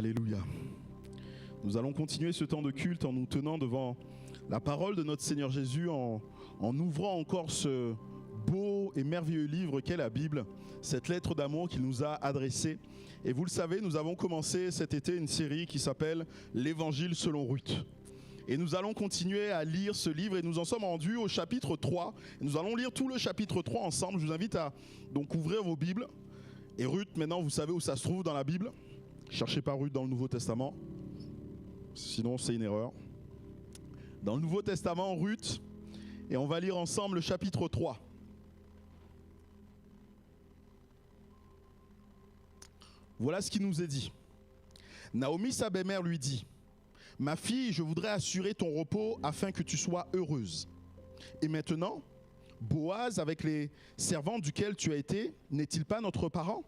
Alléluia. Nous allons continuer ce temps de culte en nous tenant devant la parole de notre Seigneur Jésus, en ouvrant encore ce beau et merveilleux livre qu'est la Bible, cette lettre d'amour qu'il nous a adressée. Et vous le savez, nous avons commencé cet été une série qui s'appelle l'Évangile selon Ruth. Et nous allons continuer à lire ce livre et nous en sommes rendus au chapitre 3. Et nous allons lire tout le chapitre 3 ensemble. Je vous invite à donc ouvrir vos Bibles. Et Ruth, maintenant, vous savez où ça se trouve dans la Bible. Cherchez pas Ruth dans le Nouveau Testament. Sinon, c'est une erreur. Dans le Nouveau Testament, Ruth. Et on va lire ensemble le chapitre 3. Voilà ce qui nous est dit. Naomi, sa belle-mère, lui dit: « Ma fille, je voudrais assurer ton repos afin que tu sois heureuse. Et maintenant, Boaz, avec les servantes duquel tu as été, n'est-il pas notre parent?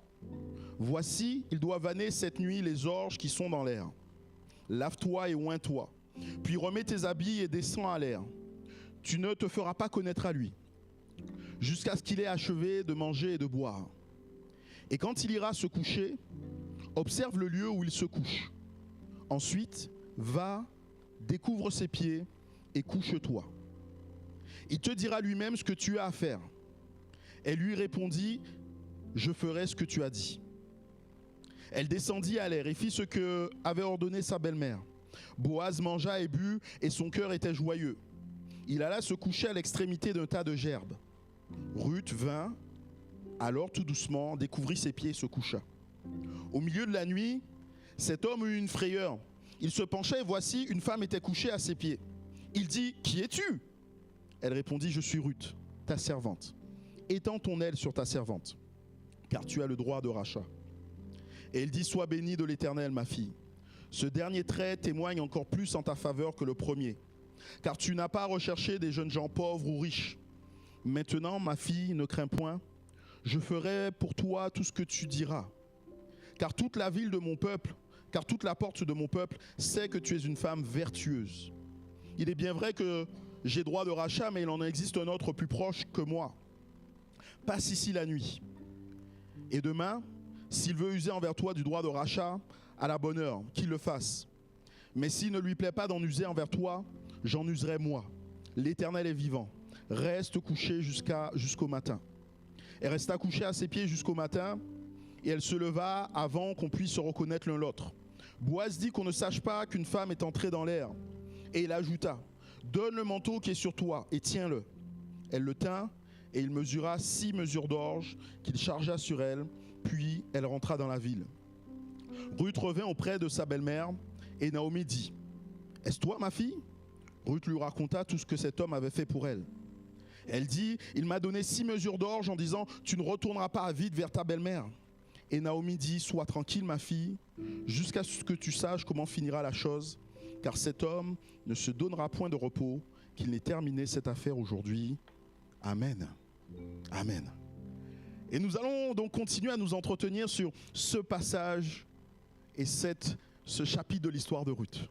Voici, il doit vanner cette nuit les orges qui sont dans l'air. Lave-toi et oins-toi, puis remets tes habits et descends à l'air. Tu ne te feras pas connaître à lui, jusqu'à ce qu'il ait achevé de manger et de boire. Et quand il ira se coucher, observe le lieu où il se couche. Ensuite, va, découvre ses pieds et couche-toi. Il te dira lui-même ce que tu as à faire. » Elle lui répondit: « Je ferai ce que tu as dit. » Elle descendit à l'air et fit ce que avait ordonné sa belle-mère. Boaz mangea et but, et son cœur était joyeux. Il alla se coucher à l'extrémité d'un tas de gerbes. Ruth vint, alors tout doucement, découvrit ses pieds et se coucha. Au milieu de la nuit, cet homme eut une frayeur. Il se pencha et voici, une femme était couchée à ses pieds. Il dit: « Qui es-tu » Elle répondit: « Je suis Ruth, ta servante. Étends ton aile sur ta servante, car tu as le droit de rachat. » Et il dit: « Sois bénie de l'Éternel, ma fille. Ce dernier trait témoigne encore plus en ta faveur que le premier, car tu n'as pas recherché des jeunes gens pauvres ou riches. Maintenant, ma fille, ne crains point. Je ferai pour toi tout ce que tu diras. Car toute la ville de mon peuple, car toute la porte de mon peuple sait que tu es une femme vertueuse. Il est bien vrai que j'ai droit de rachat, mais il en existe un autre plus proche que moi. Passe ici la nuit. Et demain, s'il veut user envers toi du droit de rachat, à la bonne heure, qu'il le fasse. Mais s'il ne lui plaît pas d'en user envers toi, j'en userai moi. L'Éternel est vivant. Reste couché jusqu'au matin. » Elle resta couchée à ses pieds jusqu'au matin, et elle se leva avant qu'on puisse se reconnaître l'un l'autre. Boaz dit qu'on ne sache pas qu'une femme est entrée dans l'air. Et il ajouta: « Donne le manteau qui est sur toi et tiens-le. » Elle le tint, et il mesura 6 mesures d'orge qu'il chargea sur elle, puis elle rentra dans la ville. Ruth revint auprès de sa belle-mère, et Naomi dit: « Est-ce toi, ma fille ?» Ruth lui raconta tout ce que cet homme avait fait pour elle. Elle dit: « Il m'a donné 6 mesures d'orge en disant: tu ne retourneras pas à vide vers ta belle-mère. » Et Naomi dit: « Sois tranquille, ma fille, jusqu'à ce que tu saches comment finira la chose, car cet homme ne se donnera point de repos, qu'il n'ait terminé cette affaire aujourd'hui. » Amen. Amen. Et nous allons donc continuer à nous entretenir sur ce passage et ce chapitre de l'histoire de Ruth.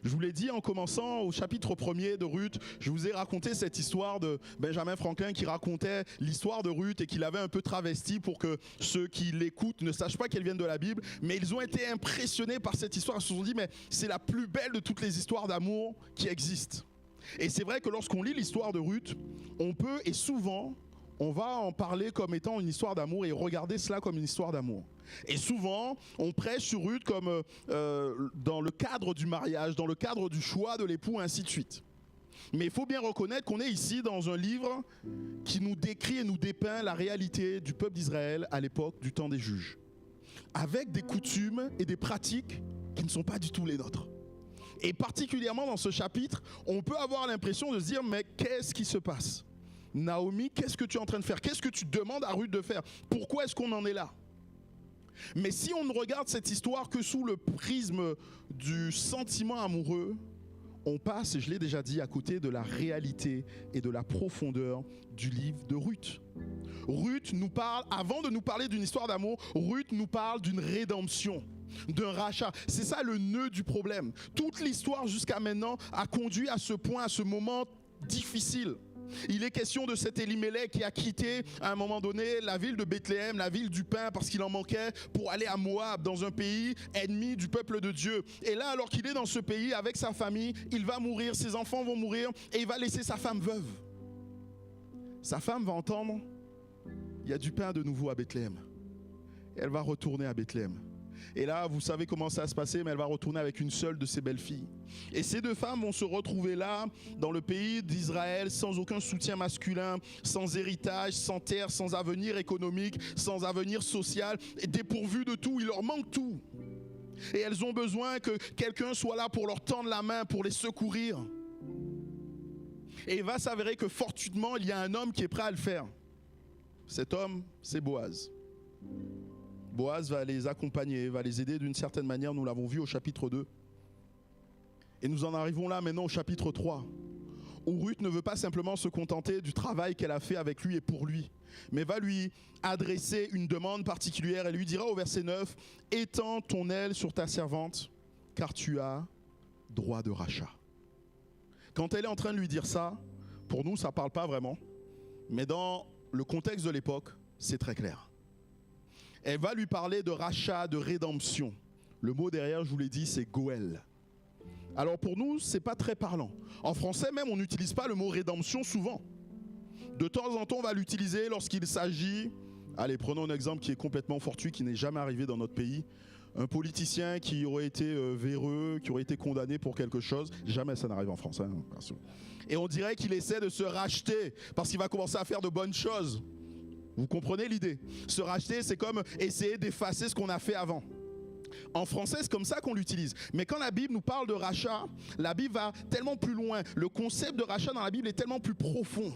Je vous l'ai dit en commençant au chapitre 1er de Ruth, je vous ai raconté cette histoire de Benjamin Franklin qui racontait l'histoire de Ruth et qu'il avait un peu travesti pour que ceux qui l'écoutent ne sachent pas qu'elle vienne de la Bible. Mais ils ont été impressionnés par cette histoire. Ils se sont dit: mais c'est la plus belle de toutes les histoires d'amour qui existent. Et c'est vrai que lorsqu'on lit l'histoire de Ruth, on peut, et souvent, on va en parler comme étant une histoire d'amour et regarder cela comme une histoire d'amour. Et souvent, on prêche sur Ruth comme dans le cadre du mariage, dans le cadre du choix de l'époux, ainsi de suite. Mais il faut bien reconnaître qu'on est ici dans un livre qui nous décrit et nous dépeint la réalité du peuple d'Israël à l'époque du temps des juges, avec des coutumes et des pratiques qui ne sont pas du tout les nôtres. Et particulièrement dans ce chapitre, on peut avoir l'impression de se dire: mais qu'est-ce qui se passe ? Naomi, qu'est-ce que tu es en train de faire? Qu'est-ce que tu demandes à Ruth de faire? Pourquoi est-ce qu'on en est là? Mais si on ne regarde cette histoire que sous le prisme du sentiment amoureux, on passe, et je l'ai déjà dit, à côté de la réalité et de la profondeur du livre de Ruth. Ruth nous parle, avant de nous parler d'une histoire d'amour, Ruth nous parle d'une rédemption, d'un rachat. C'est ça le nœud du problème. Toute l'histoire jusqu'à maintenant a conduit à ce point, à ce moment difficile. Il est question de cet Élimélec qui a quitté à un moment donné la ville de Bethléem, la ville du pain, parce qu'il en manquait, pour aller à Moab, dans un pays ennemi du peuple de Dieu. Et là, alors qu'il est dans ce pays avec sa famille, il va mourir, ses enfants vont mourir et il va laisser sa femme veuve. Sa femme va entendre, il y a du pain de nouveau à Bethléem. Elle va retourner à Bethléem. Et là, vous savez comment ça va se passer, mais elle va retourner avec une seule de ses belles-filles. Et ces deux femmes vont se retrouver là, dans le pays d'Israël, sans aucun soutien masculin, sans héritage, sans terre, sans avenir économique, sans avenir social, et dépourvues de tout, il leur manque tout. Et elles ont besoin que quelqu'un soit là pour leur tendre la main, pour les secourir. Et il va s'avérer que fortuitement, il y a un homme qui est prêt à le faire. Cet homme, c'est Boaz. Boaz va les accompagner, va les aider d'une certaine manière, nous l'avons vu au chapitre 2. Et nous en arrivons là maintenant au chapitre 3, où Ruth ne veut pas simplement se contenter du travail qu'elle a fait avec lui et pour lui, mais va lui adresser une demande particulière. Elle lui dira au verset 9, « Étends ton aile sur ta servante, car tu as droit de rachat. » Quand elle est en train de lui dire ça, pour nous ça ne parle pas vraiment, mais dans le contexte de l'époque, c'est très clair. Elle va lui parler de rachat, de rédemption. Le mot derrière, je vous l'ai dit, c'est Goël. Alors pour nous, ce n'est pas très parlant. En français même, on n'utilise pas le mot rédemption souvent. De temps en temps, on va l'utiliser lorsqu'il s'agit... Allez, prenons un exemple qui est complètement fortuit, qui n'est jamais arrivé dans notre pays. Un politicien qui aurait été véreux, qui aurait été condamné pour quelque chose. Jamais ça n'arrive en France, hein, bien sûr. Et on dirait qu'il essaie de se racheter parce qu'il va commencer à faire de bonnes choses. Vous comprenez l'idée? Se racheter, c'est comme essayer d'effacer ce qu'on a fait avant. En français, c'est comme ça qu'on l'utilise. Mais quand la Bible nous parle de rachat, la Bible va tellement plus loin. Le concept de rachat dans la Bible est tellement plus profond.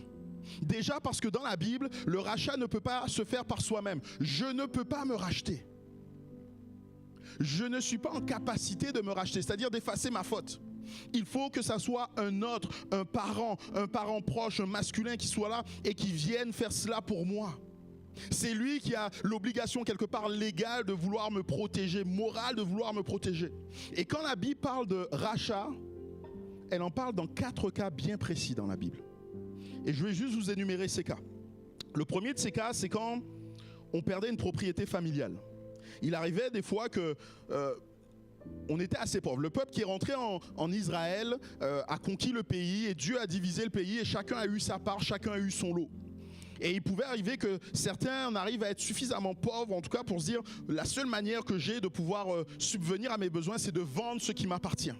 Déjà parce que dans la Bible, le rachat ne peut pas se faire par soi-même. Je ne peux pas me racheter. Je ne suis pas en capacité de me racheter, c'est-à-dire d'effacer ma faute. Il faut que ça soit un autre, un parent proche, un masculin qui soit là et qui vienne faire cela pour moi. C'est lui qui a l'obligation quelque part légale de vouloir me protéger, morale de vouloir me protéger. Et quand la Bible parle de rachat, elle en parle dans 4 cas bien précis dans la Bible. Et je vais juste vous énumérer ces cas. Le premier de ces cas, c'est quand on perdait une propriété familiale. Il arrivait des fois que on était assez pauvre. Le peuple qui est rentré en Israël a conquis le pays et Dieu a divisé le pays et chacun a eu sa part, chacun a eu son lot. Et il pouvait arriver que certains en arrivent à être suffisamment pauvres, en tout cas pour se dire la seule manière que j'ai de pouvoir subvenir à mes besoins, c'est de vendre ce qui m'appartient.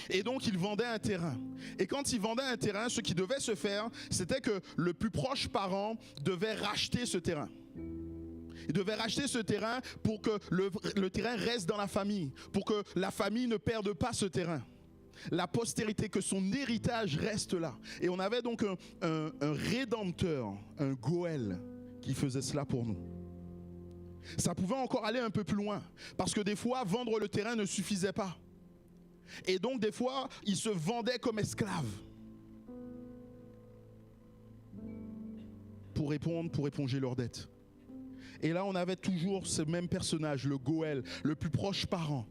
Et donc ils vendaient un terrain. Et quand ils vendaient un terrain, ce qui devait se faire, c'était que le plus proche parent devait racheter ce terrain. Il devait racheter ce terrain pour que le terrain reste dans la famille, pour que la famille ne perde pas ce terrain. La postérité, que son héritage reste là. Et on avait donc un rédempteur, un Goël, qui faisait cela pour nous. Ça pouvait encore aller un peu plus loin, parce que des fois, vendre le terrain ne suffisait pas. Et donc des fois, ils se vendaient comme esclaves pour éponger leurs dettes. Et là, on avait toujours ce même personnage, le Goël, le plus proche parent,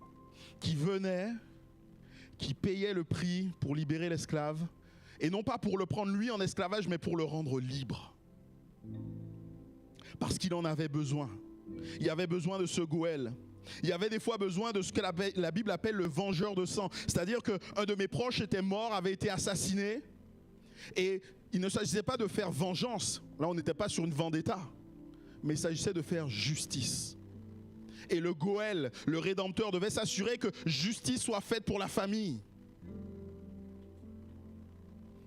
qui venait, qui payait le prix pour libérer l'esclave, et non pas pour le prendre lui en esclavage, mais pour le rendre libre. Parce qu'il en avait besoin. Il y avait besoin de ce Goël. Il y avait des fois besoin de ce que la Bible appelle le vengeur de sang. C'est-à-dire qu'un de mes proches était mort, avait été assassiné, et il ne s'agissait pas de faire vengeance. Là, on n'était pas sur une vendetta, mais il s'agissait de faire justice. Et le Goël, le Rédempteur, devait s'assurer que justice soit faite pour la famille.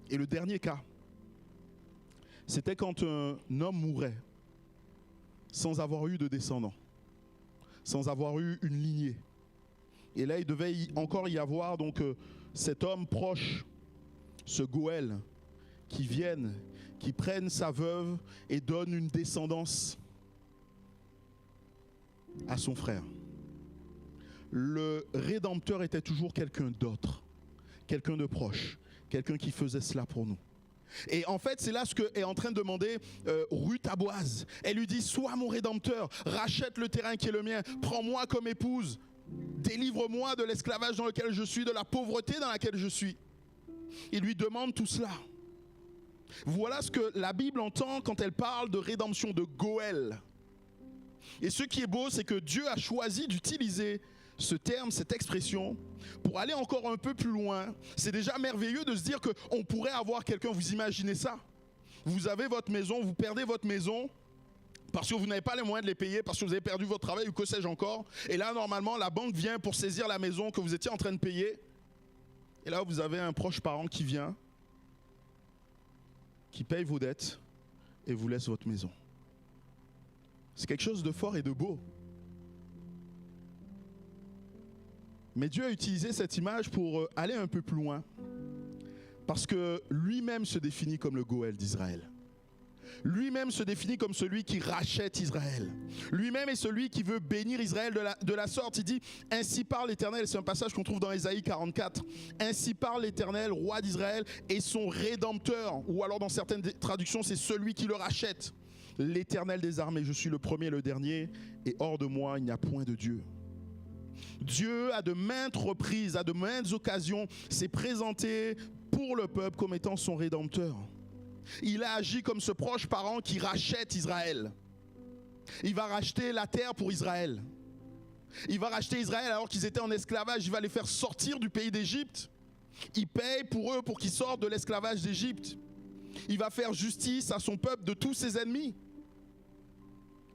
Et le dernier cas, c'était quand un homme mourait sans avoir eu de descendants, sans avoir eu une lignée. Et là, il devait encore y avoir donc cet homme proche, ce Goël, qui vienne, qui prenne sa veuve et donne une descendance à son frère. Le Rédempteur était toujours quelqu'un d'autre, quelqu'un de proche, quelqu'un qui faisait cela pour nous. Et en fait, c'est là ce qu'est en train de demander Ruth à Boaz. Elle lui dit, sois mon Rédempteur, rachète le terrain qui est le mien, prends-moi comme épouse, délivre-moi de l'esclavage dans lequel je suis, de la pauvreté dans laquelle je suis. Il lui demande tout cela. Voilà ce que la Bible entend quand elle parle de rédemption, de Goël. Et ce qui est beau, c'est que Dieu a choisi d'utiliser ce terme, cette expression, pour aller encore un peu plus loin. C'est déjà merveilleux de se dire qu'on pourrait avoir quelqu'un, vous imaginez ça? Vous avez votre maison, vous perdez votre maison parce que vous n'avez pas les moyens de les payer, parce que vous avez perdu votre travail ou que sais-je encore. Et là, normalement, la banque vient pour saisir la maison que vous étiez en train de payer. Et là, vous avez un proche parent qui vient, qui paye vos dettes et vous laisse votre maison. C'est quelque chose de fort et de beau. Mais Dieu a utilisé cette image pour aller un peu plus loin. Parce que lui-même se définit comme le Goël d'Israël. Lui-même se définit comme celui qui rachète Israël. Lui-même est celui qui veut bénir Israël de la sorte. Il dit, ainsi parle l'Éternel, c'est un passage qu'on trouve dans Ésaïe 44. Ainsi parle l'Éternel, roi d'Israël, et son rédempteur. Ou alors dans certaines traductions, c'est celui qui le rachète. L'Éternel des armées, je suis le premier et le dernier, et hors de moi, il n'y a point de Dieu. Dieu, à de maintes reprises, à de maintes occasions, s'est présenté pour le peuple comme étant son rédempteur. Il a agi comme ce proche parent qui rachète Israël. Il va racheter la terre pour Israël. Il va racheter Israël alors qu'ils étaient en esclavage. Il va les faire sortir du pays d'Égypte. Il paye pour eux pour qu'ils sortent de l'esclavage d'Égypte. Il va faire justice à son peuple de tous ses ennemis.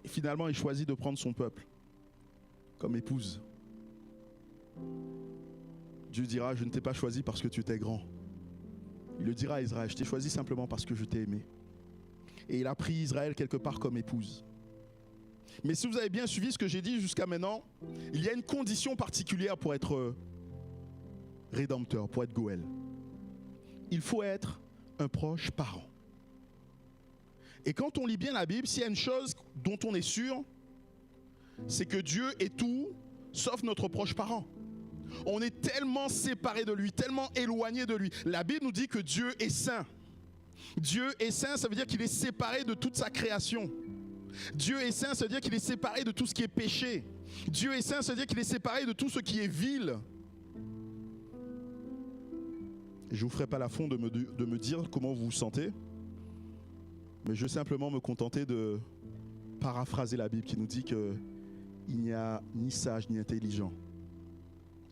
Et finalement, il choisit de prendre son peuple comme épouse. Dieu dira, je ne t'ai pas choisi parce que tu étais grand. Il le dira à Israël, je t'ai choisi simplement parce que je t'ai aimé. Et il a pris Israël quelque part comme épouse. Mais si vous avez bien suivi ce que j'ai dit jusqu'à maintenant, il y a une condition particulière pour être rédempteur, pour être Goël. Il faut être un proche parent. Et quand on lit bien la Bible, s'il y a une chose dont on est sûr, c'est que Dieu est tout sauf notre proche parent. On est tellement séparés de lui, tellement éloignés de lui. La Bible nous dit que Dieu est saint. Dieu est saint, ça veut dire qu'il est séparé de toute sa création. Dieu est saint, ça veut dire qu'il est séparé de tout ce qui est péché. Dieu est saint, ça veut dire qu'il est séparé de tout ce qui est vil. Je ne vous ferai pas l'affront de me dire comment vous vous sentez, mais je vais simplement me contenter de paraphraser la Bible qui nous dit qu'il n'y a ni sage ni intelligent.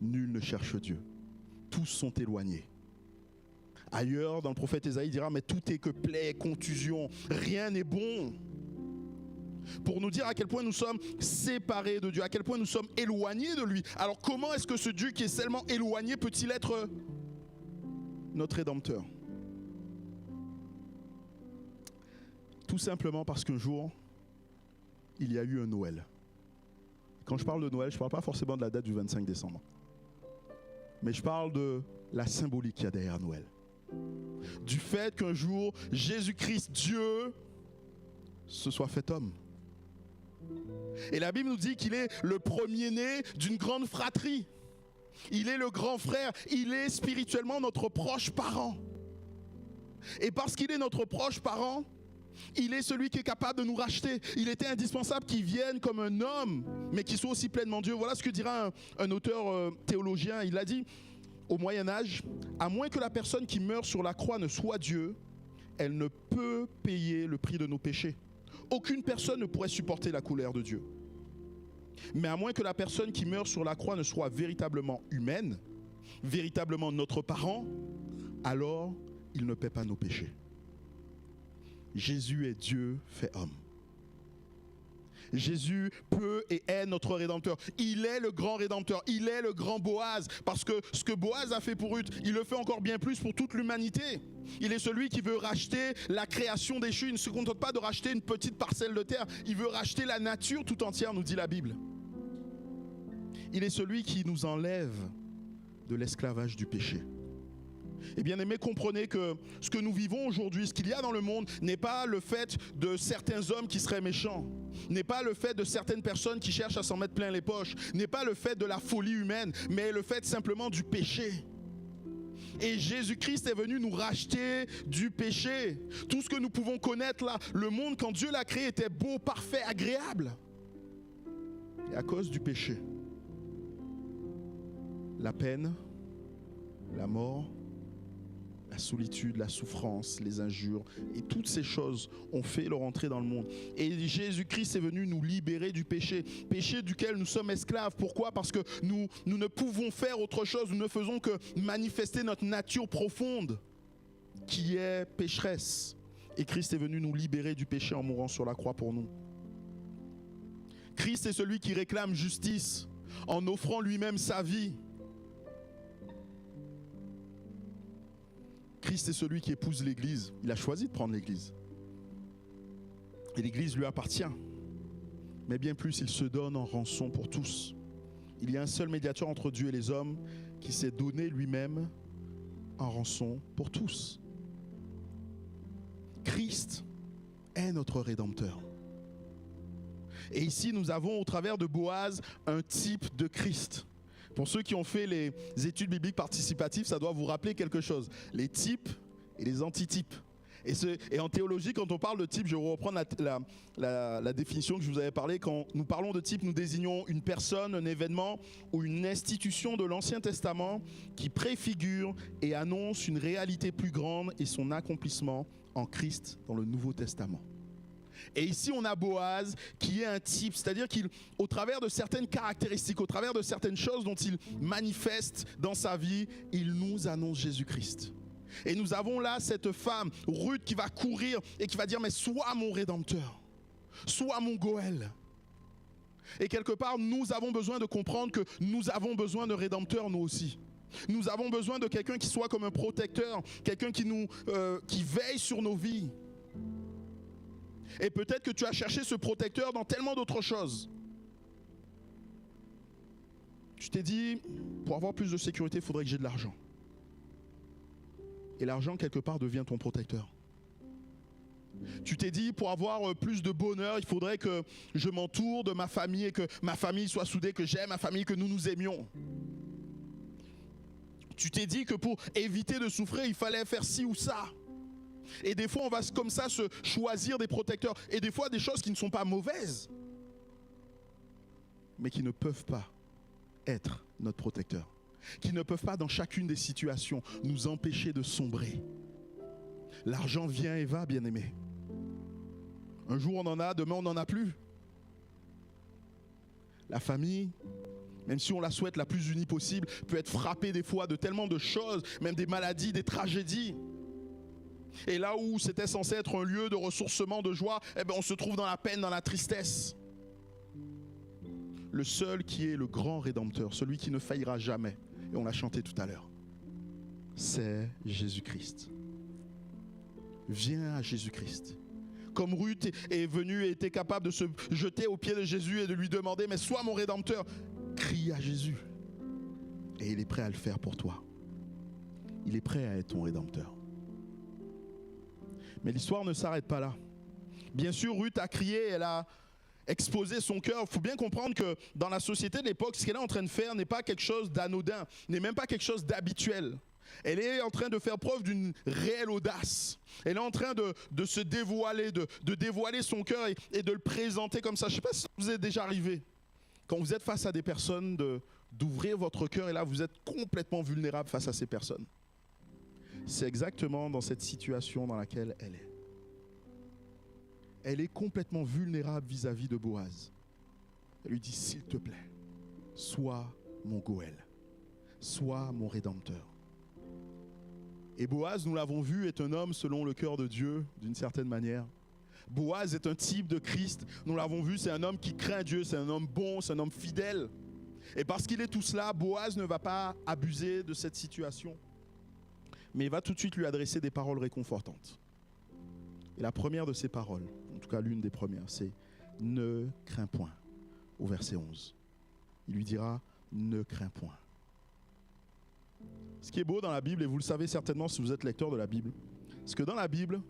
Nul ne cherche Dieu. Tous sont éloignés. Ailleurs, dans le prophète Ésaïe, il dira, mais tout est que plaie, contusion, rien n'est bon. Pour nous dire à quel point nous sommes séparés de Dieu, à quel point nous sommes éloignés de lui. Alors comment est-ce que ce Dieu qui est seulement éloigné peut-il être notre Rédempteur? Tout simplement parce qu'un jour, il y a eu un Noël. Quand je parle de Noël, je ne parle pas forcément de la date du 25 décembre. Mais je parle de la symbolique qu'il y a derrière Noël. Du fait qu'un jour, Jésus-Christ, Dieu, se soit fait homme. Et la Bible nous dit qu'il est le premier-né d'une grande fratrie. Il est le grand frère. Il est spirituellement notre proche parent. Et parce qu'il est notre proche parent, il est celui qui est capable de nous racheter. Il était indispensable qu'il vienne comme un homme, mais qu'il soit aussi pleinement Dieu. Voilà ce que dira un auteur théologien. Il a dit, au Moyen-Âge, à moins que la personne qui meurt sur la croix ne soit Dieu, elle ne peut payer le prix de nos péchés. Aucune personne ne pourrait supporter la colère de Dieu. Mais à moins que la personne qui meurt sur la croix ne soit véritablement humaine, véritablement notre parent, alors il ne paie pas nos péchés. Jésus est Dieu fait homme. Jésus peut et est notre Rédempteur. Il est le grand Rédempteur. Il est le grand Boaz. Parce que ce que Boaz a fait pour Ruth, il le fait encore bien plus pour toute l'humanité. Il est celui qui veut racheter la création déchue. Il ne se contente pas de racheter une petite parcelle de terre. Il veut racheter la nature tout entière, nous dit la Bible. Il est celui qui nous enlève de l'esclavage du péché. Et bien aimés, comprenez que ce que nous vivons aujourd'hui, ce qu'il y a dans le monde, n'est pas le fait de certains hommes qui seraient méchants, n'est pas le fait de certaines personnes qui cherchent à s'en mettre plein les poches, n'est pas le fait de la folie humaine, mais le fait simplement du péché. Et Jésus-Christ est venu nous racheter du péché. Tout ce que nous pouvons connaître là, le monde quand Dieu l'a créé était beau, parfait, agréable. Et à cause du péché, la peine, la mort, la solitude, la souffrance, les injures. Et toutes ces choses ont fait leur entrée dans le monde. Et Jésus-Christ est venu nous libérer du péché. Péché duquel nous sommes esclaves. Pourquoi? Parce que nous ne pouvons faire autre chose. Nous ne faisons que manifester notre nature profonde qui est pécheresse. Et Christ est venu nous libérer du péché en mourant sur la croix pour nous. Christ est celui qui réclame justice en offrant lui-même sa vie. Christ est celui qui épouse l'Église. Il a choisi de prendre l'Église. Et l'Église lui appartient. Mais bien plus, il se donne en rançon pour tous. Il y a un seul médiateur entre Dieu et les hommes qui s'est donné lui-même en rançon pour tous. Christ est notre Rédempteur. Et ici, nous avons au travers de Boaz un type de Christ. Pour ceux qui ont fait les études bibliques participatives, ça doit vous rappeler quelque chose. Les types et les antitypes. Et en théologie, quand on parle de type, je vais reprendre la définition que je vous avais parlé. Quand nous parlons de type, nous désignons une personne, un événement ou une institution de l'Ancien Testament qui préfigure et annonce une réalité plus grande et son accomplissement en Christ dans le Nouveau Testament. Et ici, on a Boaz qui est un type, c'est-à-dire qu'au travers de certaines caractéristiques, au travers de certaines choses dont il manifeste dans sa vie, il nous annonce Jésus-Christ. Et nous avons là cette femme, Ruth, qui va courir et qui va dire, mais sois mon Rédempteur, sois mon Goël. Et quelque part, nous avons besoin de comprendre que nous avons besoin de Rédempteur, nous aussi. Nous avons besoin de quelqu'un qui soit comme un protecteur, quelqu'un qui veille sur nos vies. Et peut-être que tu as cherché ce protecteur dans tellement d'autres choses. Tu t'es dit, pour avoir plus de sécurité, il faudrait que j'ai de l'argent. Et l'argent, quelque part, devient ton protecteur. Tu t'es dit, pour avoir plus de bonheur, il faudrait que je m'entoure de ma famille et que ma famille soit soudée, que j'aime ma famille, que nous nous aimions. Tu t'es dit que pour éviter de souffrir, il fallait faire ci ou ça. Et des fois, on va comme ça se choisir des protecteurs. Et des fois, des choses qui ne sont pas mauvaises, mais qui ne peuvent pas être notre protecteur. Qui ne peuvent pas, dans chacune des situations, nous empêcher de sombrer. L'argent vient et va, bien-aimé. Un jour, on en a, demain, on n'en a plus. La famille, même si on la souhaite la plus unie possible, peut être frappée des fois de tellement de choses, même des maladies, des tragédies. Et là où c'était censé être un lieu de ressourcement, de joie, on se trouve dans la peine, dans la tristesse. Le seul qui est le grand Rédempteur, celui qui ne faillira jamais, et on l'a chanté tout à l'heure, c'est Jésus-Christ. Viens à Jésus-Christ. Comme Ruth est venue et était capable de se jeter aux pieds de Jésus et de lui demander, mais sois mon Rédempteur, crie à Jésus. Et il est prêt à le faire pour toi. Il est prêt à être ton Rédempteur. Mais l'histoire ne s'arrête pas là. Bien sûr, Ruth a crié, elle a exposé son cœur. Il faut bien comprendre que dans la société de l'époque, ce qu'elle est en train de faire n'est pas quelque chose d'anodin, n'est même pas quelque chose d'habituel. Elle est en train de faire preuve d'une réelle audace. Elle est en train de se dévoiler, de dévoiler son cœur et de le présenter comme ça. Je ne sais pas si ça vous est déjà arrivé. Quand vous êtes face à des personnes, d'ouvrir votre cœur et là, vous êtes complètement vulnérable face à ces personnes. C'est exactement dans cette situation dans laquelle elle est. Elle est complètement vulnérable vis-à-vis de Boaz. Elle lui dit, s'il te plaît, sois mon Goël, sois mon Rédempteur. Et Boaz, nous l'avons vu, est un homme selon le cœur de Dieu, d'une certaine manière. Boaz est un type de Christ. Nous l'avons vu, c'est un homme qui craint Dieu, c'est un homme bon, c'est un homme fidèle. Et parce qu'il est tout cela, Boaz ne va pas abuser de cette situation. Mais il va tout de suite lui adresser des paroles réconfortantes. Et la première de ces paroles, en tout cas l'une des premières, c'est « Ne crains point » au verset 11. Il lui dira « Ne crains point ». Ce qui est beau dans la Bible, et vous le savez certainement si vous êtes lecteur de la Bible, c'est que dans la Bible,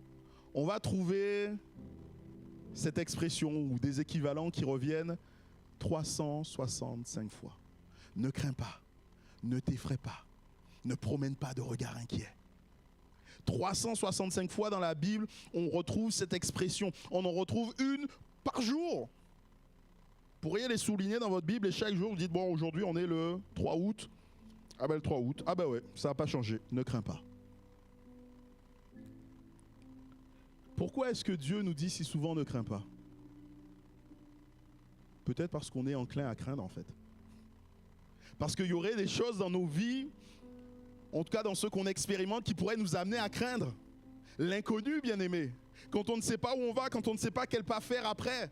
on va trouver cette expression ou des équivalents qui reviennent 365 fois. Ne crains pas, ne t'effraie pas. Ne promène pas de regard inquiet. 365 fois dans la Bible, on retrouve cette expression. On en retrouve une par jour. Vous pourriez les souligner dans votre Bible et chaque jour, vous dites, bon, aujourd'hui, on est le 3 août. Ah ben le 3 août, ah ben ouais, ça n'a pas changé, ne crains pas. Pourquoi est-ce que Dieu nous dit si souvent ne crains pas? Peut-être parce qu'on est enclin à craindre en fait. Parce qu'il y aurait des choses dans nos vies, en tout cas dans ce qu'on expérimente, qui pourraient nous amener à craindre. L'inconnu, bien aimé. Quand on ne sait pas où on va, quand on ne sait pas quel pas faire après,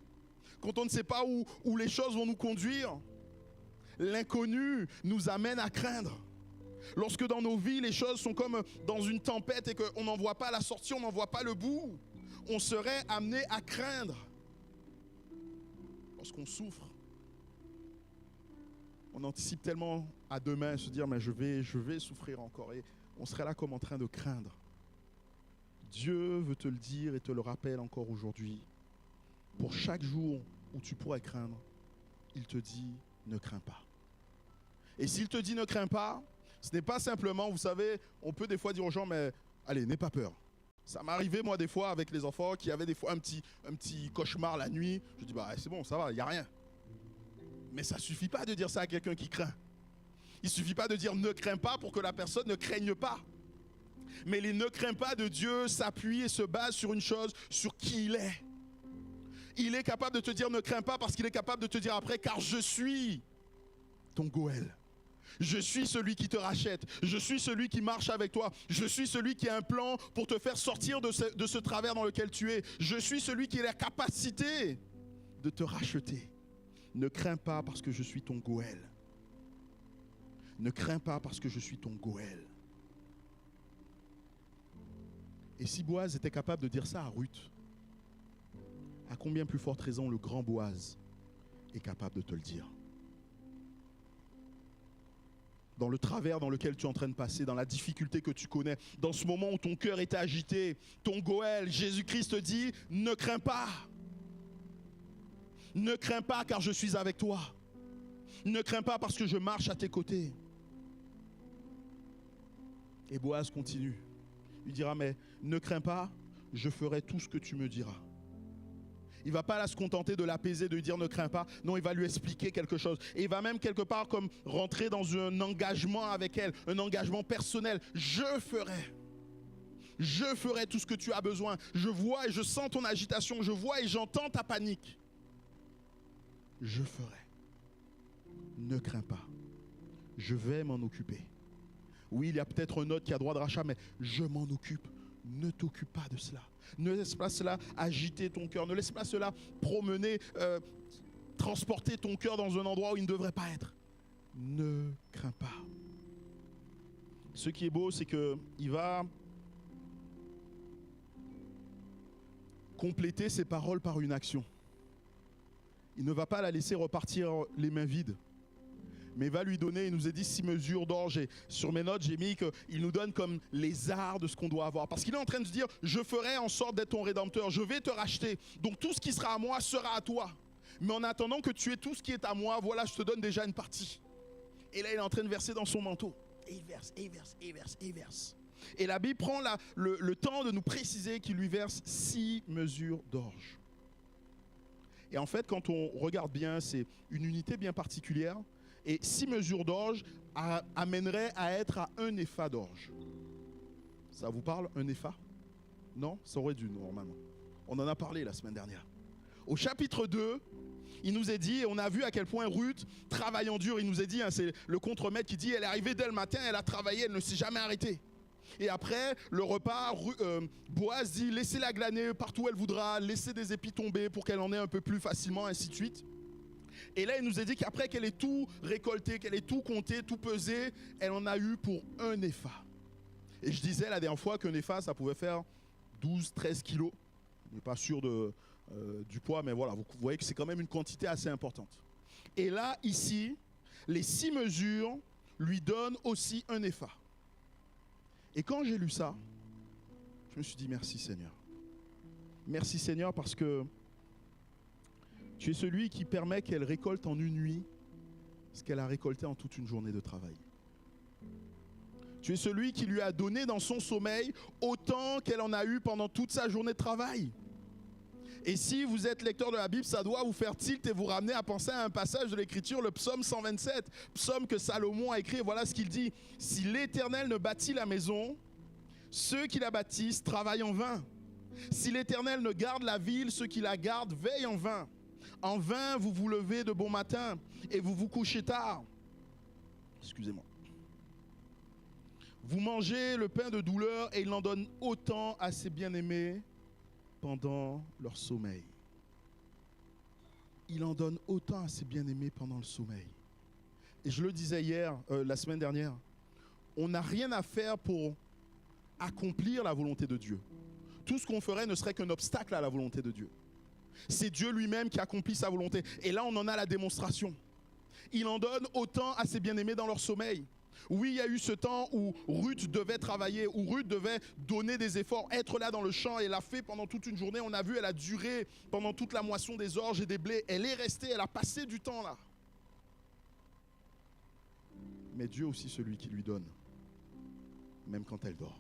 quand on ne sait pas où les choses vont nous conduire, l'inconnu nous amène à craindre. Lorsque dans nos vies, les choses sont comme dans une tempête et qu'on n'en voit pas la sortie, on n'en voit pas le bout, on serait amené à craindre. Lorsqu'on souffre, on anticipe tellement à demain, se dire mais je vais souffrir encore, et on serait là comme en train de craindre. Dieu veut te le dire et te le rappelle encore aujourd'hui. Pour chaque jour où tu pourrais craindre, il te dit ne crains pas. Et s'il te dit ne crains pas, ce n'est pas simplement, vous savez, on peut des fois dire aux gens mais allez, n'aie pas peur. Ça m'est arrivé moi des fois avec les enfants qui avaient des fois un petit cauchemar la nuit. Je dis bah c'est bon, ça va, il n'y a rien. Mais ça ne suffit pas de dire ça à quelqu'un qui craint. Il ne suffit pas de dire ne crains pas pour que la personne ne craigne pas. Mais les ne crains pas de Dieu s'appuie et se base sur une chose, sur qui il est. Il est capable de te dire ne crains pas parce qu'il est capable de te dire après car je suis ton Goël. Je suis celui qui te rachète. Je suis celui qui marche avec toi. Je suis celui qui a un plan pour te faire sortir de ce travers dans lequel tu es. Je suis celui qui a la capacité de te racheter. Ne crains pas parce que je suis ton Goël. Ne crains pas parce que je suis ton Goël. Et si Boaz était capable de dire ça à Ruth, à combien plus forte raison le grand Boaz est capable de te le dire? Dans le travers dans lequel tu es en train de passer, dans la difficulté que tu connais, dans ce moment où ton cœur est agité, ton Goël, Jésus-Christ te dit, ne crains pas. Ne crains pas car je suis avec toi. Ne crains pas parce que je marche à tes côtés. Et Boaz continue. Il dira, mais ne crains pas, je ferai tout ce que tu me diras. Il ne va pas là se contenter de l'apaiser, de lui dire ne crains pas. Non, il va lui expliquer quelque chose. Et il va même quelque part comme rentrer dans un engagement avec elle, un engagement personnel. Je ferai tout ce que tu as besoin. Je vois et je sens ton agitation. Je vois et j'entends ta panique. Je ferai. Ne crains pas. Je vais m'en occuper. Oui, il y a peut-être un autre qui a droit de rachat, mais je m'en occupe. Ne t'occupe pas de cela. Ne laisse pas cela agiter ton cœur. Ne laisse pas cela promener, transporter ton cœur dans un endroit où il ne devrait pas être. Ne crains pas. Ce qui est beau, c'est qu'il va compléter ses paroles par une action. Il ne va pas la laisser repartir les mains vides. Mais il va lui donner, il nous a dit 6 mesures d'or. Sur mes notes, j'ai mis qu'il nous donne comme les arts de ce qu'on doit avoir. Parce qu'il est en train de se dire, je ferai en sorte d'être ton rédempteur, je vais te racheter. Donc tout ce qui sera à moi sera à toi. Mais en attendant que tu aies tout ce qui est à moi, voilà, je te donne déjà une partie. Et là, il est en train de verser dans son manteau. Et il verse, et il verse, et il verse, et il verse. Et la Bible prend le temps de nous préciser qu'il lui verse 6 mesures d'orge. Et en fait, quand on regarde bien, c'est une unité bien particulière. Et 6 mesures d'orge amèneraient à être à 1 épha d'orge. Ça vous parle, 1 épha? Non? Ça aurait dû, normalement. On en a parlé la semaine dernière. Au chapitre 2, il nous est dit, et on a vu à quel point Ruth, travaillant dur, il nous est dit, hein, c'est le contremaître qui dit, elle est arrivée dès le matin, elle a travaillé, elle ne s'est jamais arrêtée. Et après le repas, Boaz dit, laissez-la glaner partout où elle voudra, laissez des épis tomber pour qu'elle en ait un peu plus facilement, ainsi de suite. Et là, il nous a dit qu'après qu'elle ait tout récolté, qu'elle ait tout compté, tout pesé, elle en a eu pour 1 épha. Et je disais la dernière fois qu'un épha, ça pouvait faire 12-13 kilos. Je n'ai pas sûr du poids, mais voilà, vous voyez que c'est quand même une quantité assez importante. Et là, ici, les 6 mesures lui donnent aussi 1 épha. Et quand j'ai lu ça, je me suis dit merci Seigneur. Merci Seigneur parce que tu es celui qui permet qu'elle récolte en une nuit ce qu'elle a récolté en toute une journée de travail. Tu es celui qui lui a donné dans son sommeil autant qu'elle en a eu pendant toute sa journée de travail. Et si vous êtes lecteur de la Bible, ça doit vous faire tilt et vous ramener à penser à un passage de l'Écriture, le psaume 127, psaume que Salomon a écrit. Et voilà ce qu'il dit. Si l'Éternel ne bâtit la maison, ceux qui la bâtissent travaillent en vain. Si l'Éternel ne garde la ville, ceux qui la gardent veillent en vain. En vain, vous vous levez de bon matin et vous vous couchez tard. Excusez-moi. Vous mangez le pain de douleur et il en donne autant à ses bien-aimés pendant leur sommeil. Il en donne autant à ses bien-aimés pendant le sommeil. Et je le disais la semaine dernière, on n'a rien à faire pour accomplir la volonté de Dieu. Tout ce qu'on ferait ne serait qu'un obstacle à la volonté de Dieu. C'est Dieu lui-même qui accomplit sa volonté. Et là, on en a la démonstration. Il en donne autant à ses bien-aimés dans leur sommeil. Oui, il y a eu ce temps où Ruth devait travailler, où Ruth devait donner des efforts, être là dans le champ. Elle l'a fait pendant toute une journée. On a vu, elle a duré pendant toute la moisson des orges et des blés. Elle est restée, elle a passé du temps là. Mais Dieu aussi celui qui lui donne, même quand elle dort.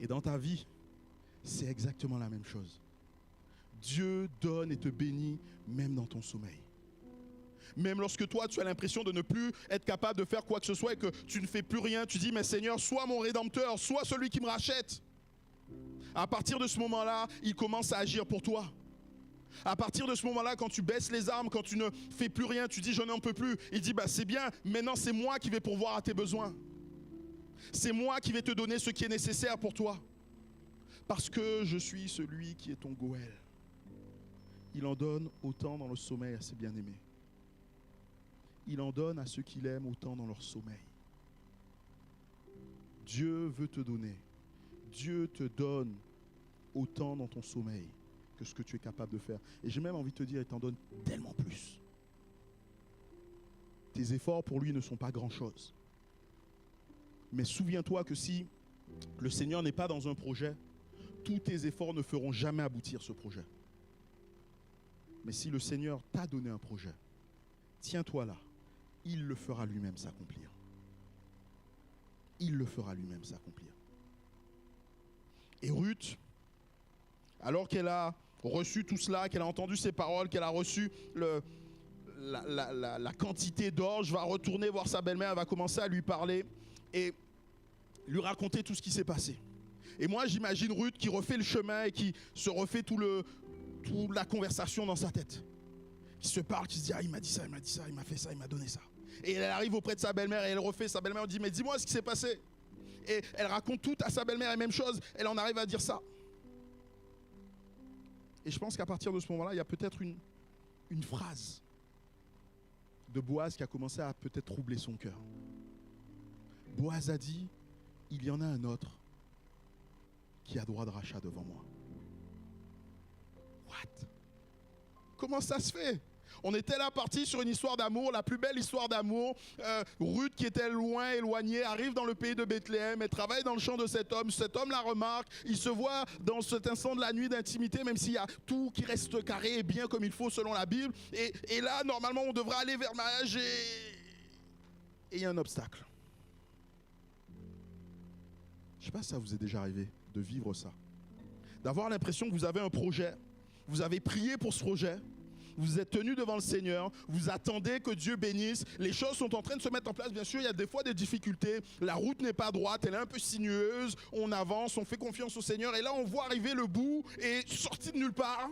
Et dans ta vie, c'est exactement la même chose. Dieu donne et te bénit même dans ton sommeil. Même lorsque toi, tu as l'impression de ne plus être capable de faire quoi que ce soit et que tu ne fais plus rien, tu dis, mais Seigneur, sois mon rédempteur, sois celui qui me rachète. À partir de ce moment-là, il commence à agir pour toi. À partir de ce moment-là, quand tu baisses les armes, quand tu ne fais plus rien, tu dis, je n'en peux plus. Il dit, c'est bien, maintenant c'est moi qui vais pourvoir à tes besoins. C'est moi qui vais te donner ce qui est nécessaire pour toi. Parce que je suis celui qui est ton Goël. Il en donne autant dans le sommeil à ses bien-aimés. Il en donne à ceux qu'il aime autant dans leur sommeil. Dieu veut te donner. Dieu te donne autant dans ton sommeil que ce que tu es capable de faire. Et j'ai même envie de te dire, il t'en donne tellement plus. Tes efforts pour lui ne sont pas grand-chose. Mais souviens-toi que si le Seigneur n'est pas dans un projet, tous tes efforts ne feront jamais aboutir ce projet. Mais si le Seigneur t'a donné un projet, tiens-toi là. Il le fera lui-même s'accomplir. Il le fera lui-même s'accomplir. Et Ruth, alors qu'elle a reçu tout cela, qu'elle a entendu ces paroles, qu'elle a reçu la quantité d'orge, va retourner voir sa belle-mère, elle va commencer à lui parler et lui raconter tout ce qui s'est passé. Et moi, j'imagine Ruth qui refait le chemin et qui se refait toute la conversation dans sa tête. Qui se parle, qui se dit, il m'a dit ça, il m'a fait ça, il m'a donné ça. Et elle arrive auprès de sa belle-mère et elle refait, sa belle-mère dit, mais dis-moi ce qui s'est passé. Et elle raconte tout à sa belle-mère, la même chose, elle en arrive à dire ça. Et je pense qu'à partir de ce moment-là, il y a peut-être une phrase de Boaz qui a commencé à peut-être troubler son cœur. Boaz a dit, il y en a un autre qui a droit de rachat devant moi. What? Comment ça se fait? On était là partis sur une histoire d'amour, la plus belle histoire d'amour. Ruth, qui était loin, éloignée, arrive dans le pays de Bethléem, elle travaille dans le champ de cet homme la remarque, il se voit dans cet instant de la nuit d'intimité, même s'il y a tout qui reste carré et bien comme il faut selon la Bible. Et là, normalement, on devrait aller vers le mariage et il y a un obstacle. Je ne sais pas si ça vous est déjà arrivé de vivre ça. D'avoir l'impression que vous avez un projet, vous avez prié pour ce projet, vous êtes tenu devant le Seigneur, vous attendez que Dieu bénisse, les choses sont en train de se mettre en place, bien sûr il y a des fois des difficultés, la route n'est pas droite, elle est un peu sinueuse, on avance, on fait confiance au Seigneur et là on voit arriver le bout et sorti de nulle part,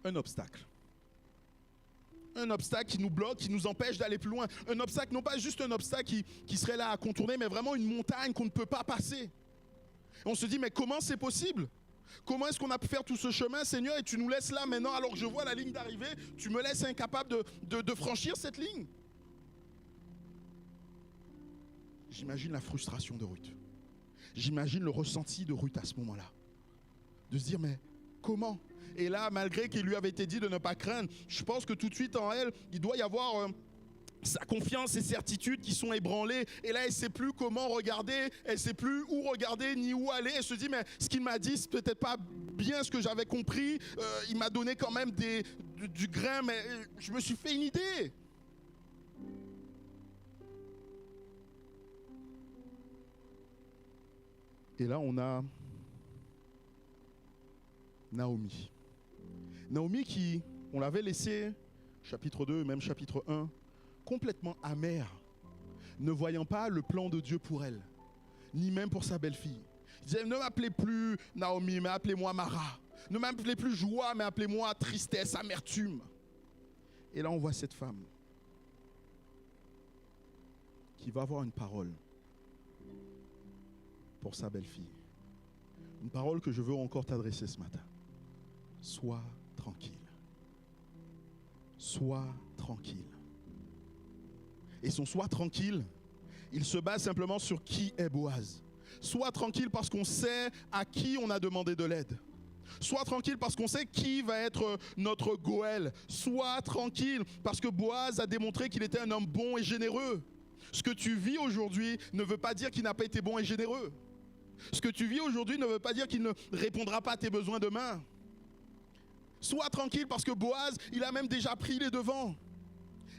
un obstacle. Un obstacle qui nous bloque, qui nous empêche d'aller plus loin. Un obstacle, non pas juste un obstacle qui serait là à contourner, mais vraiment une montagne qu'on ne peut pas passer. Et on se dit, mais comment c'est possible ? Comment est-ce qu'on a pu faire tout ce chemin, Seigneur, et tu nous laisses là maintenant alors que je vois la ligne d'arrivée, tu me laisses incapable de franchir cette ligne? J'imagine la frustration de Ruth. J'imagine le ressenti de Ruth à ce moment-là. De se dire, mais comment? Et là, malgré qu'il lui avait été dit de ne pas craindre, je pense que tout de suite en elle, il doit y avoir sa confiance et certitudes qui sont ébranlées. Et là, elle ne sait plus comment regarder, elle ne sait plus où regarder ni où aller. Elle se dit, mais ce qu'il m'a dit, c'est peut-être pas bien ce que j'avais compris. Il m'a donné quand même du grain, mais je me suis fait une idée. Et là, on a Naomi. Naomi qui, on l'avait laissé, chapitre 2, même chapitre 1, complètement amère, ne voyant pas le plan de Dieu pour elle. ni même pour sa belle-fille. Il disait, ne m'appelez plus Naomi, mais appelez-moi Mara. Ne m'appelez plus joie, mais appelez-moi tristesse, amertume. Et là, on voit cette femme qui va avoir une parole pour sa belle-fille. Une parole que je veux encore t'adresser ce matin. Sois tranquille. Sois tranquille. Et son sois tranquille, il se base simplement sur qui est Boaz. Sois tranquille parce qu'on sait à qui on a demandé de l'aide. Sois tranquille parce qu'on sait qui va être notre Goël. Sois tranquille parce que Boaz a démontré qu'il était un homme bon et généreux. Ce que tu vis aujourd'hui ne veut pas dire qu'il n'a pas été bon et généreux. Ce que tu vis aujourd'hui ne veut pas dire qu'il ne répondra pas à tes besoins demain. Sois tranquille parce que Boaz, il a même déjà pris les devants.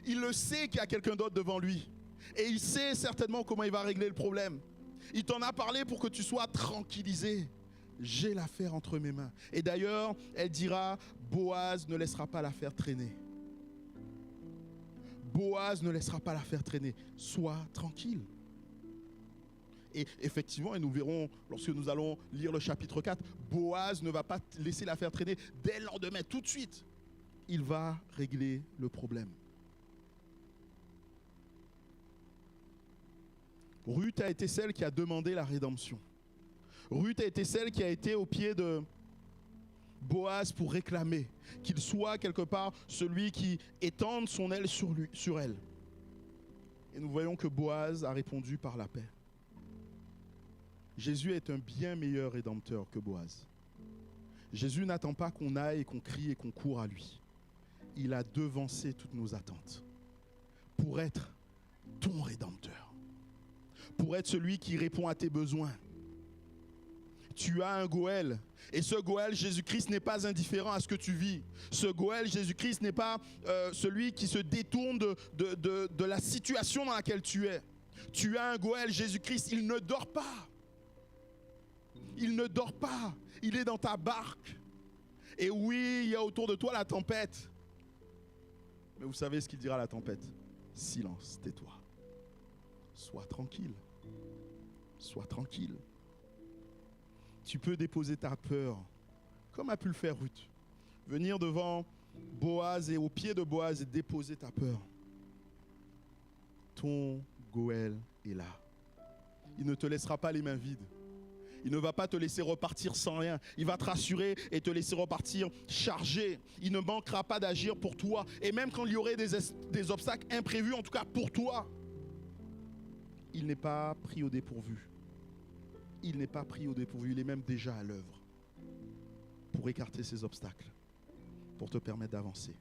Il le sait qu'il y a quelqu'un d'autre devant lui. Et il sait certainement comment il va régler le problème. Il t'en a parlé pour que tu sois tranquillisé. J'ai l'affaire entre mes mains. Et d'ailleurs, elle dira, Boaz ne laissera pas l'affaire traîner. Boaz ne laissera pas l'affaire traîner. Sois tranquille. Et effectivement, et nous verrons lorsque nous allons lire le chapitre 4, Boaz ne va pas laisser l'affaire traîner dès le lendemain, tout de suite. Il va régler le problème. Ruth a été celle qui a demandé la rédemption. Ruth a été celle qui a été au pied de Boaz pour réclamer qu'il soit quelque part celui qui étende son aile sur elle. Et nous voyons que Boaz a répondu par la paix. Jésus est un bien meilleur rédempteur que Boaz. Jésus n'attend pas qu'on aille et qu'on crie et qu'on court à lui. Il a devancé toutes nos attentes pour être ton rédempteur, pour être celui qui répond à tes besoins. Tu as un Goël, et ce Goël, Jésus-Christ, n'est pas indifférent à ce que tu vis. Ce Goël, Jésus-Christ, n'est pas celui qui se détourne de la situation dans laquelle tu es. Tu as un Goël, Jésus-Christ, il ne dort pas. Il ne dort pas, il est dans ta barque. Et oui, il y a autour de toi la tempête. Mais vous savez ce qu'il dira à la tempête? Silence, tais-toi. Sois tranquille. Sois tranquille. Tu peux déposer ta peur, comme a pu le faire Ruth. Venir devant Boaz et au pied de Boaz et déposer ta peur. Ton Goël est là. Il ne te laissera pas les mains vides. Il ne va pas te laisser repartir sans rien. Il va te rassurer et te laisser repartir chargé. Il ne manquera pas d'agir pour toi. Et même quand il y aurait des obstacles imprévus, en tout cas pour toi, il n'est pas pris au dépourvu. Il n'est pas pris au dépourvu. Il est même déjà à l'œuvre pour écarter ces obstacles, pour te permettre d'avancer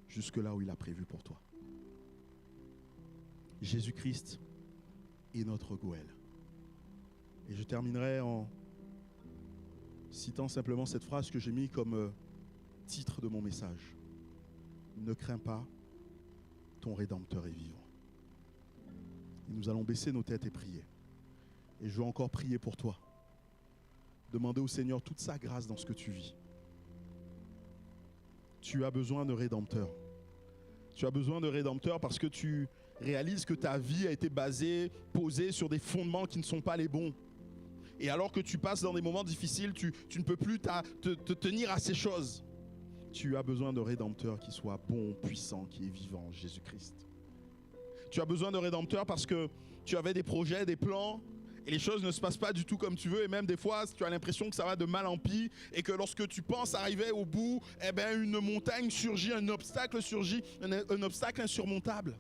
jusque là où il a prévu pour toi. Jésus-Christ est notre Goël. Et je terminerai en citant simplement cette phrase que j'ai mis comme titre de mon message. Ne crains pas, ton Rédempteur est vivant. Et nous allons baisser nos têtes et prier. Et je veux encore prier pour toi. Demander au Seigneur toute sa grâce dans ce que tu vis. Tu as besoin de Rédempteur. Tu as besoin de Rédempteur parce que tu réalises que ta vie a été posée sur des fondements qui ne sont pas les bons. Et alors que tu passes dans des moments difficiles, tu ne peux plus te tenir à ces choses. Tu as besoin de Rédempteur qui soit bon, puissant, qui est vivant, Jésus-Christ. Tu as besoin de Rédempteur parce que tu avais des projets, des plans, et les choses ne se passent pas du tout comme tu veux. Et même des fois, tu as l'impression que ça va de mal en pis, et que lorsque tu penses arriver au bout, eh bien, une montagne surgit, un obstacle surgit, un obstacle insurmontable.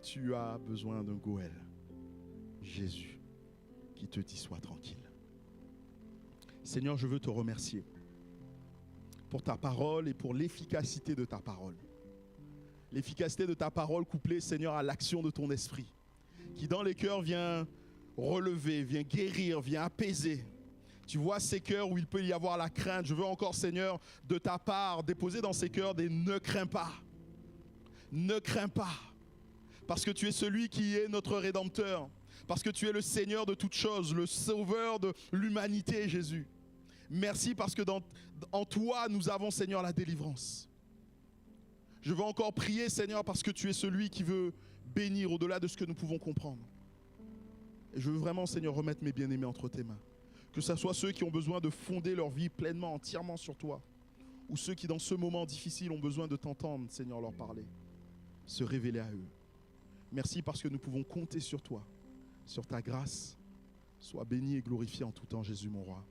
Tu as besoin d'un Goël, Jésus, qui te dit sois tranquille. Seigneur, je veux te remercier pour ta parole et pour l'efficacité de ta parole. L'efficacité de ta parole couplée, Seigneur, à l'action de ton esprit, qui dans les cœurs vient relever, vient guérir, vient apaiser. Tu vois ces cœurs où il peut y avoir la crainte. Je veux encore, Seigneur, de ta part, déposer dans ces cœurs des ne crains pas. Ne crains pas. Parce que tu es celui qui est notre Rédempteur. Parce que tu es le Seigneur de toutes choses, le Sauveur de l'humanité, Jésus. Merci parce que en toi, nous avons, Seigneur, la délivrance. Je veux encore prier, Seigneur, parce que tu es celui qui veut bénir au-delà de ce que nous pouvons comprendre. Et je veux vraiment, Seigneur, remettre mes bien-aimés entre tes mains. Que ce soit ceux qui ont besoin de fonder leur vie pleinement, entièrement sur toi, ou ceux qui, dans ce moment difficile, ont besoin de t'entendre, Seigneur, leur parler, se révéler à eux. Merci parce que nous pouvons compter sur toi, sur ta grâce. Sois béni et glorifié en tout temps, Jésus, mon roi.